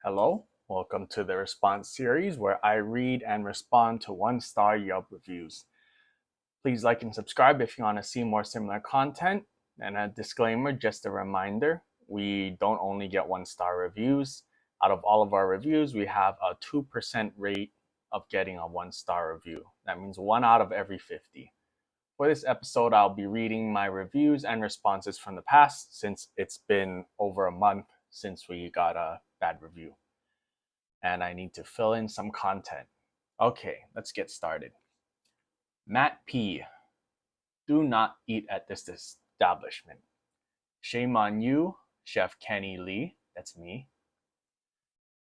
Hello, welcome to the response series where I read and respond to one-star Yelp reviews. Please like and subscribe if you want to see more similar content. And a disclaimer, just a reminder, we don't only get one-star reviews. Out of all of our reviews, we have a 2% rate of getting a one-star review. That means 1 out of every 50. For this episode, I'll be reading my reviews and responses from the past since it's been over a month since we got a bad review and I need to fill in some content. Okay, let's get started. Matt P. Do not eat at this establishment. Shame on you, Chef Kenny Lee, that's me,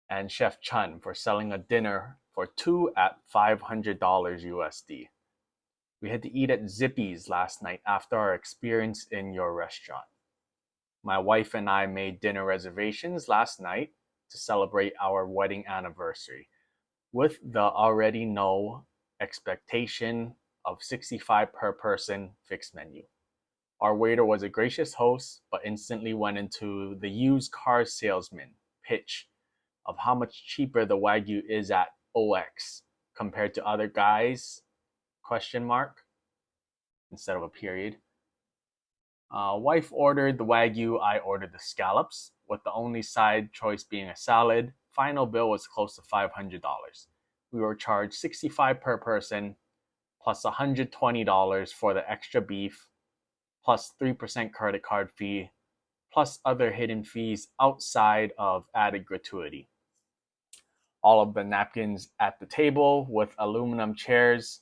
and Chef Chun for selling a dinner for two at $500 USD. We had to eat at Zippy's last night after our experience in your restaurant. My wife and I made dinner reservations last night to celebrate our wedding anniversary with the already no expectation of 65 per person fixed menu. Our waiter was a gracious host, but instantly went into the used car salesman pitch of how much cheaper the Wagyu is at OX compared to other guys, question mark, instead of a period. Wife ordered the Wagyu, I ordered the scallops, with the only side choice being a salad. Final bill was close to $500. We were charged 65 per person, plus $120 for the extra beef, plus 3% credit card fee, plus other hidden fees outside of added gratuity. All of the napkins at the table with aluminum chairs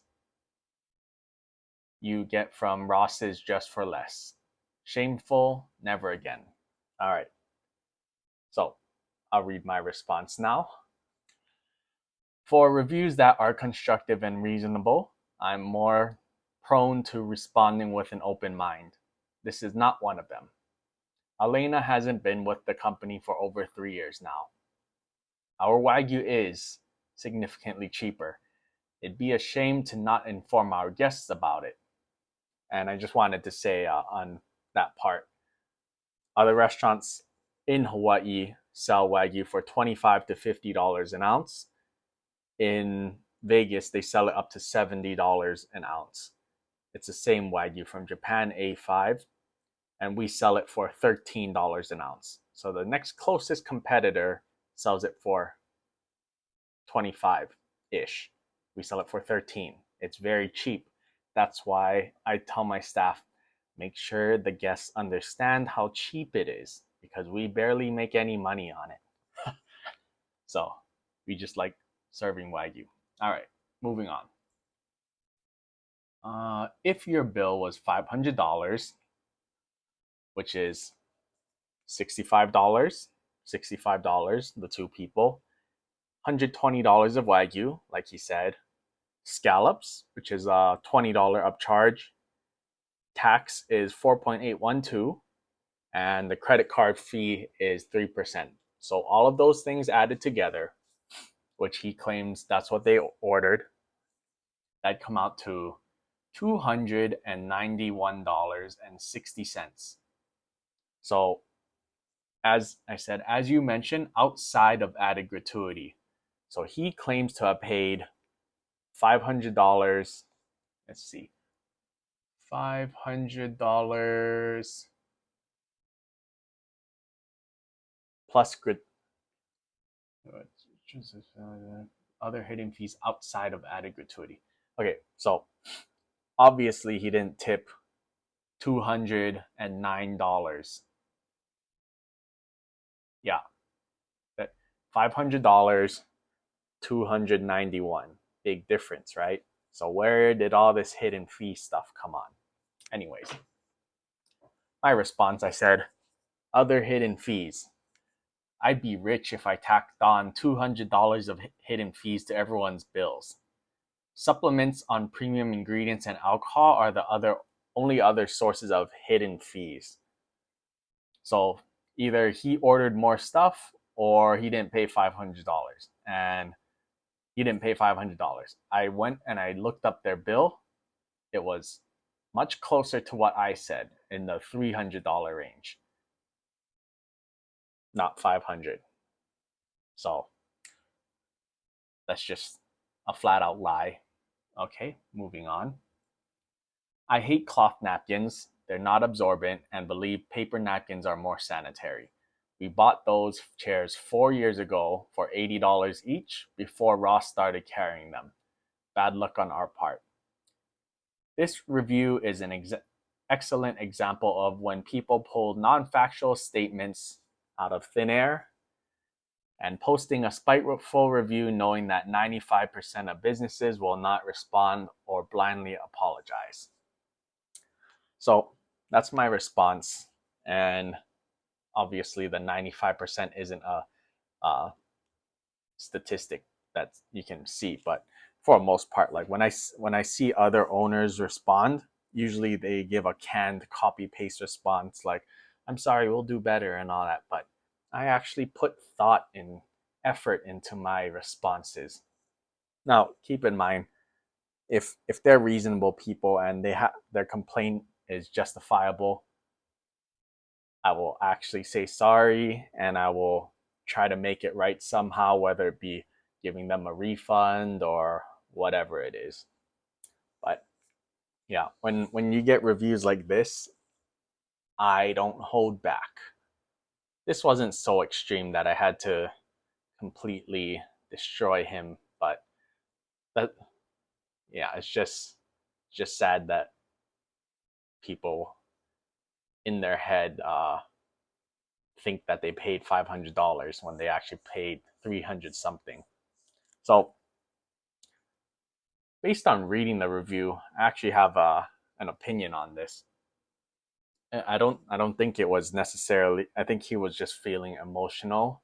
you get from Ross's just for less. Shameful, never again. All right, so I'll read my response now. For reviews that are constructive and reasonable, I'm more prone to responding with an open mind. This is not one of them. Elena hasn't been with the company for over 3 years now. Our Wagyu is significantly cheaper. It'd be a shame to not inform our guests about it. And I just wanted to say on that part, other restaurants in Hawaii sell Wagyu for $25 to $50 an ounce. In Vegas, they sell it up to $70 an ounce. It's the same Wagyu from Japan, A5, and we sell it for $13 an ounce. So the next closest competitor sells it for 25-ish. We sell it for 13. It's very cheap. That's why I tell my staff, make sure the guests understand how cheap it is because we barely make any money on it. So we just like serving Wagyu. All right, moving on. If your bill was $500, which is $65, the two people, $120 of Wagyu, like he said, scallops, which is a $20 upcharge, tax is 4.812, and the credit card fee is 3%. So all of those things added together, which he claims that's what they ordered, that'd come out to $291.60. So, as I said, as you mentioned, outside of added gratuity. So he claims to have paid $500. Let's see, $500 plus other hidden fees outside of added gratuity. Okay, so obviously he didn't tip $209. Yeah, that $500, 291. Big difference, right? So where did all this hidden fee stuff come on? Anyways, my response, I said, other hidden fees. I'd be rich if I tacked on $200 of hidden fees to everyone's bills. Supplements on premium ingredients and alcohol are the only other sources of hidden fees. So either he ordered more stuff or he didn't pay $500. And he didn't pay $500. I went and I looked up their bill. It was much closer to what I said, in the $300 range, not 500. So that's just a flat out lie. Okay, moving on. I hate cloth napkins. They're not absorbent and believe paper napkins are more sanitary. We bought those chairs 4 years ago for $80 each before Ross started carrying them. Bad luck on our part. This review is an excellent example of when people pull non factual statements out of thin air and posting a spiteful review knowing that 95% of businesses will not respond or blindly apologize. So that's my response. And obviously, the 95% isn't a statistic that you can see, but for the most part, like when I see other owners respond, usually they give a canned copy paste response like, "I'm sorry, we'll do better" and all that. But I actually put thought and effort into my responses. Now, keep in mind, if they're reasonable people and their complaint is justifiable, I will actually say sorry and I will try to make it right somehow, whether it be giving them a refund or whatever it is. But yeah, when you get reviews like this, I don't hold back. This wasn't so extreme that I had to completely destroy him, but that yeah, it's just sad that people in their head think that they paid $500 when they actually paid 300 something. So based on reading the review, I actually have an opinion on this. I don't think it was necessarily. I think he was just feeling emotional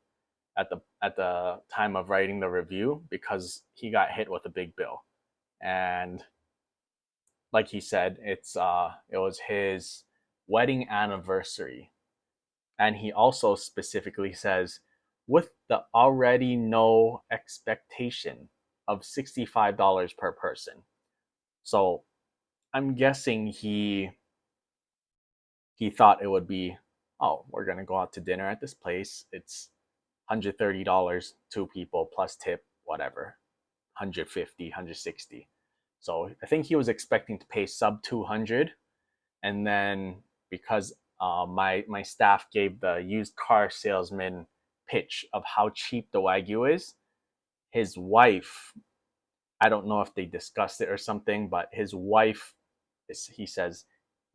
at the time of writing the review because he got hit with a big bill, and like he said, it was his wedding anniversary, and he also specifically says with the already no expectation of $65 per person. So I'm guessing he thought it would be, oh, we're gonna go out to dinner at this place. It's $130, two people plus tip, whatever, 150, 160. So I think he was expecting to pay sub 200, and then because my staff gave the used car salesman pitch of how cheap the Wagyu is, his wife, I don't know if they discussed it or something, but his wife, he says,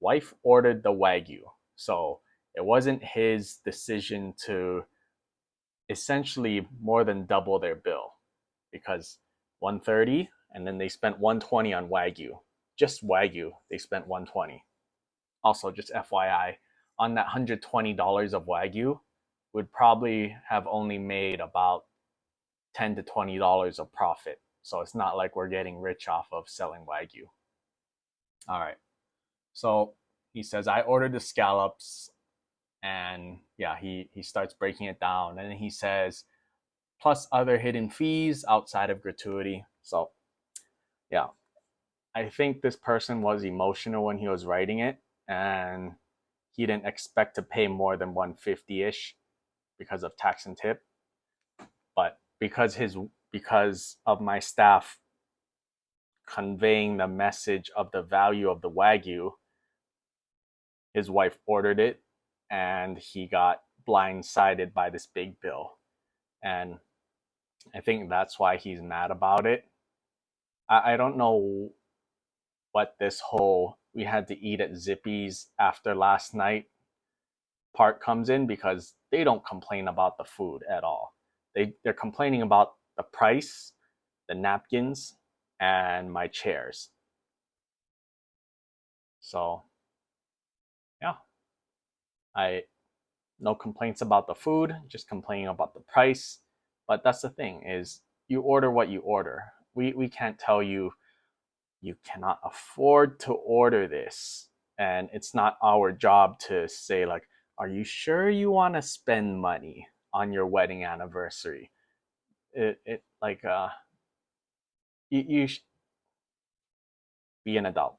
wife ordered the Wagyu. So it wasn't his decision to essentially more than double their bill because 130 and then they spent 120 on Wagyu. Just Wagyu, they spent 120. Also, just FYI, on that $120 of Wagyu, would probably have only made about $10 to $20 of profit. So it's not like we're getting rich off of selling Wagyu. All right. So he says, I ordered the scallops, and yeah, he starts breaking it down. And then he says, plus other hidden fees outside of gratuity. So yeah, I think this person was emotional when he was writing it, and he didn't expect to pay more than 150-ish because of tax and tip. But because of my staff conveying the message of the value of the Wagyu, his wife ordered it and he got blindsided by this big bill. And I think that's why he's mad about it. I don't know what this whole we had to eat at Zippy's after last night part comes in, because they don't complain about the food at all. They're complaining about the price, the napkins, and my chairs. So yeah, I no complaints about the food, just complaining about the price. But that's the thing, is you order what you order. We can't tell you you cannot afford to order this, and it's not our job to say like, are you sure you want to spend money on your wedding anniversary? It like you be an adult,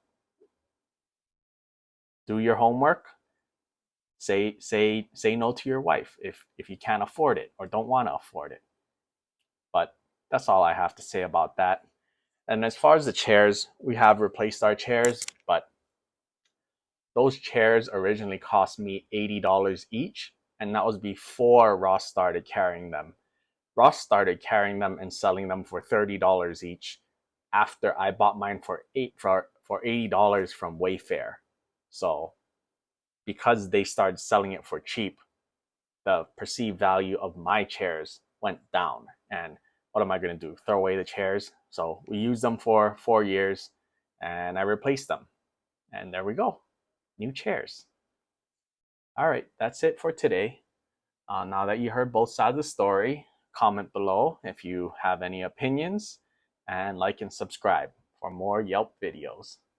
do your homework, say no to your wife if you can't afford it or don't want to afford it. that's all I have to say about that. And as far as the chairs, we have replaced our chairs, but those chairs originally cost me $80 each, and that was before Ross started carrying them. Ross started carrying them and selling them for $30 each after I bought mine for $80 from Wayfair. So because they started selling it for cheap, the perceived value of my chairs went down. And what am I going to do? Throw away the chairs? So we used them for 4 years and I replaced them. And there we go. New chairs. All right, that's it for today. Now that you heard both sides of the story, comment below if you have any opinions and like and subscribe for more Yelp videos.